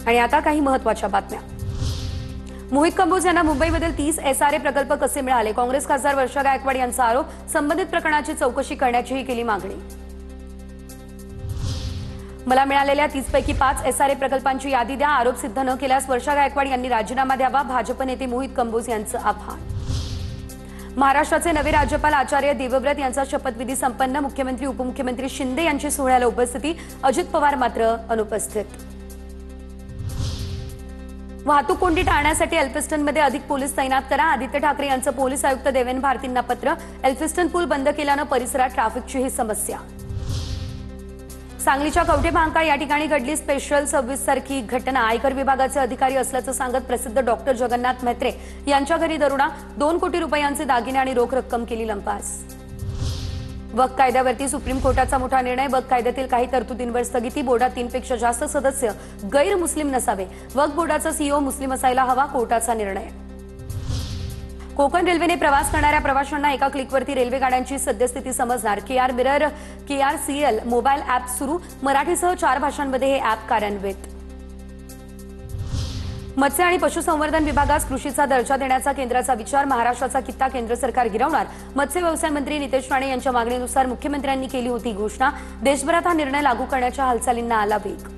आणि आता काही महत्त्वाच्या बातम्या। मोहित कंबोज यांना मुंबईमधील 30 SRA प्रकल्प कसे मिळाले? काँग्रेस खासदार वर्षा गायकवाड यांचा आरोप। संबंधित प्रकरणाची चौकशी करण्याचीही केली मागणी। मला मिळालेल्या 30 पैकी 5 SRA प्रकल्पांची यादी द्या, आरोप सिद्ध न केल्यास वर्षा गायकवाड यांनी राजीनामा द्यावा। भाजप नेते मोहित कंबोज यांचं आव्हान। महाराष्ट्राचे नवे राज्यपाल आचार्य देवव्रत यांचा शपथविधी संपन्न। मुख्यमंत्री उपमुख्यमंत्री शिंदे यांची सोहळ्याला उपस्थिती, अजित पवार मात्र अनुपस्थित। वाहतूक कोंडी टाळण्यासाठी एल्फिस्टनमध्ये अधिक पोलीस तैनात करा, आदित्य ठाकरे यांचं पोलीस आयुक्त देवेन भारतींना पत्र। एल्फिस्टन पूल बंद केल्यानं परिसरात ट्रॅफिकचीही समस्या। सांगलीच्या कवठे महांकाळ या ठिकाणी घडली स्पेशल सर्व्हिस सारखी घटना। आयकर विभागाचे अधिकारी असल्याचं सांगत प्रसिद्ध डॉक्टर जगन्नाथ म्हेत्रे यांच्या घरी दरोडा, 2 कोटी रुपयांचे दागिने आणि रोख रक्कम केली लंपास। वक्फ कायद्यावरती सुप्रीम कोर्टाचा मोठा निर्णय। वक्फ कायद्यातील काही तरतुदींवर स्थगिती, बोर्डात 3 पेक्षा जास्त सदस्य गैर मुस्लिम नसावे, वक्फ बोर्डाचा CEO मुस्लिम असायला हवा, कोर्टाचा निर्णय। कोकण रेल्वेने प्रवास करणाऱ्या प्रवाशांना एका क्लिकवरती रेल्वे गाड्यांची सद्यस्थिती समजणार। KR mirror, KRCL mobile app सुरू, मराठीसह 4 भाषांमध्ये हे ॲप कार्यान्वित। मत्स्य आणि पशुसंवर्धन विभागास कृषीचा दर्जा देण्याचा केंद्राचा विचार, महाराष्ट्राचा कित्ता केंद्र सरकार गिरवणार। मत्स्य व्यवसाय मंत्री नितेश राणे यांच्या मागणीनुसार मुख्यमंत्र्यांनी केली होती घोषणा। देशभरात हा निर्णय लागू करण्याच्या हालचालींना आला वेग।